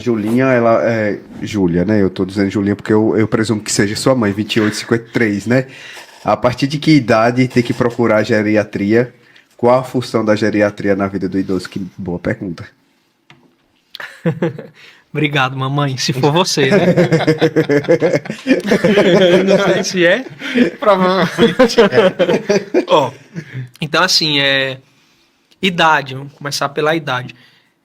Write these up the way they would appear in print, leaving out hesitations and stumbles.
Julinha, ela é. Júlia, né? Eu tô dizendo Julinha porque eu presumo que seja sua mãe, 28,53, né? A partir de que idade tem que procurar geriatria? Qual a função da geriatria na vida do idoso? Que boa pergunta. Obrigado, mamãe. Se for você, né? Não sei se é. Provavelmente. Ó, então assim, idade, vamos começar pela idade.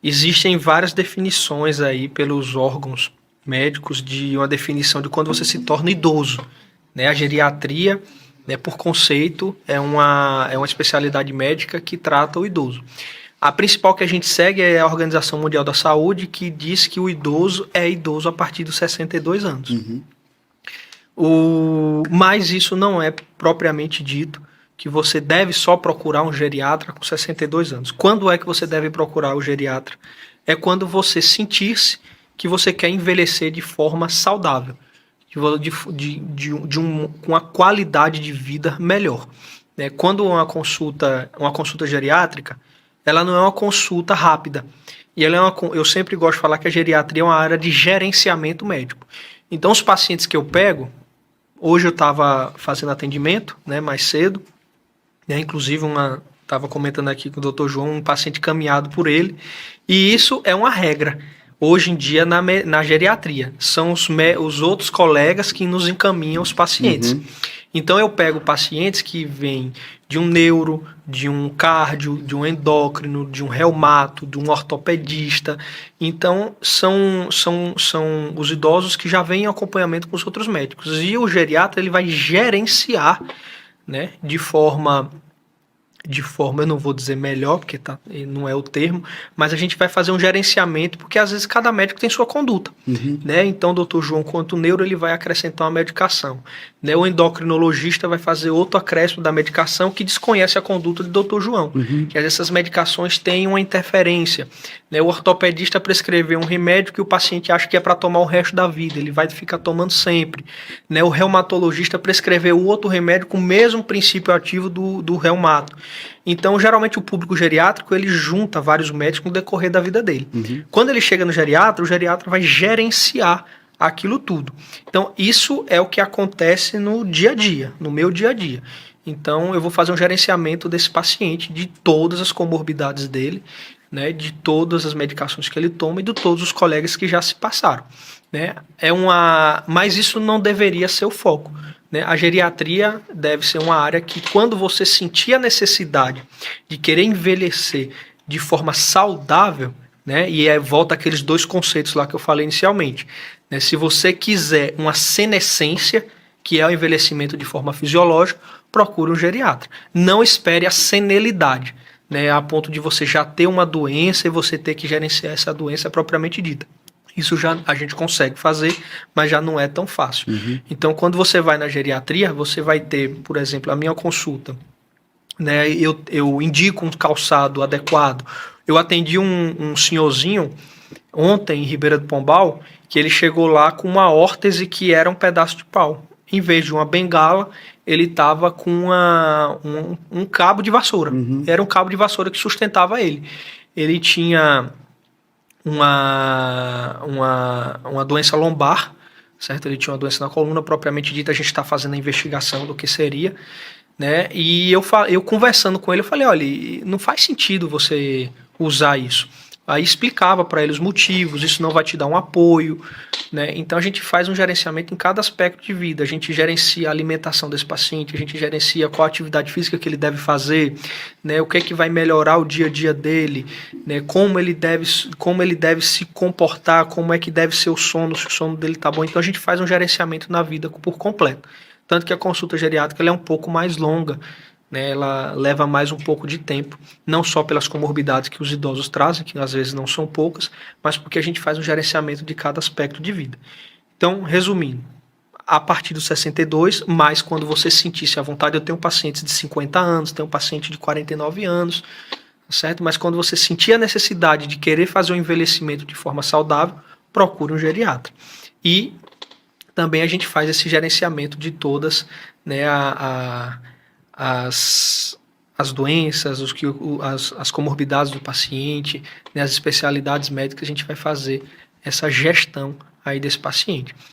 Existem várias definições aí pelos órgãos médicos de uma definição de quando você se torna idoso, né? A geriatria, né, por conceito, é uma especialidade médica que trata o idoso. A principal que a gente segue é a Organização Mundial da Saúde, que diz que o idoso é idoso a partir dos 62 anos. Mas isso não é propriamente dito que você deve só procurar um geriatra com 62 anos. Quando é que você deve procurar o geriatra? É quando você sentir-se que você quer envelhecer de forma saudável, com uma qualidade de vida melhor. Né? Quando uma consulta geriátrica, ela não é uma consulta rápida. E eu sempre gosto de falar que a geriatria é uma área de gerenciamento médico. Então, os pacientes que eu pego, hoje eu estava fazendo atendimento, né, mais cedo, né, inclusive estava comentando aqui com o Dr. João, um paciente caminhado por ele, e isso é uma regra. Hoje em dia, na geriatria, são os outros colegas que nos encaminham os pacientes. Então, eu pego pacientes que vêm de um neuro, de um cardio, de um endócrino, de um reumato, de um ortopedista. Então, são os idosos que já vêm em acompanhamento com os outros médicos. E o geriatra, ele vai gerenciar, né, eu não vou dizer melhor, porque não é o termo, mas a gente vai fazer um gerenciamento, porque às vezes cada médico tem sua conduta. Né? Então, o doutor João, quanto neuro, ele vai acrescentar uma medicação. Né? O endocrinologista vai fazer outro acréscimo da medicação que desconhece a conduta do doutor João. Que às vezes essas medicações têm uma interferência. Né? O ortopedista prescreveu um remédio que o paciente acha que é para tomar o resto da vida, ele vai ficar tomando sempre. Né? O reumatologista prescreveu outro remédio com o mesmo princípio ativo do reumato. Então, geralmente, o público geriátrico, ele junta vários médicos no decorrer da vida dele. Quando ele chega no geriatra, o geriatra vai gerenciar aquilo tudo. Então, isso é o que acontece no dia a dia, no meu dia a dia. Então, eu vou fazer um gerenciamento desse paciente, de todas as comorbidades dele, né, de todas as medicações que ele toma e de todos os colegas que já se passaram. Né? Mas isso não deveria ser o foco. Né? A geriatria deve ser uma área que, quando você sentir a necessidade de querer envelhecer de forma saudável, né? E aí volta aqueles dois conceitos lá que eu falei inicialmente. Né? Se você quiser uma senescência, que é o envelhecimento de forma fisiológica, procure um geriatra. Não espere a senilidade, né? A ponto de você já ter uma doença e você ter que gerenciar essa doença propriamente dita. Isso já a gente consegue fazer, mas já não é tão fácil. Então, quando você vai na geriatria, você vai ter, por exemplo, a minha consulta. Né, eu indico um calçado adequado. Eu atendi um senhorzinho ontem em Ribeira do Pombal, que ele chegou lá com uma órtese que era um pedaço de pau. Em vez de uma bengala, ele estava com um cabo de vassoura. Era um cabo de vassoura que sustentava ele. Ele tinha uma doença lombar, certo? Ele tinha uma doença na coluna, propriamente dita, a gente está fazendo a investigação do que seria, né? E eu conversando com ele, eu falei, olha, não faz sentido você usar isso. Aí explicava para ele os motivos, isso não vai te dar um apoio, né? Então a gente faz um gerenciamento em cada aspecto de vida. A gente gerencia a alimentação desse paciente, a gente gerencia qual a atividade física que ele deve fazer, né? O que é que vai melhorar o dia a dia dele, né? Como ele deve se comportar, como é que deve ser o sono, se o sono dele tá bom. Então a gente faz um gerenciamento na vida por completo. Tanto que a consulta geriátrica ela é um pouco mais longa, né, ela leva mais um pouco de tempo, não só pelas comorbidades que os idosos trazem, que às vezes não são poucas, mas porque a gente faz um gerenciamento de cada aspecto de vida. Então, resumindo, a partir dos 62, mas quando você sentisse a vontade, eu tenho pacientes de 50 anos, tenho paciente de 49 anos, certo? Mas quando você sentir a necessidade de querer fazer o envelhecimento de forma saudável, procure um geriatra. E também a gente faz esse gerenciamento de todas, né, as doenças, as comorbidades do paciente, né, as especialidades médicas, a gente vai fazer essa gestão aí desse paciente.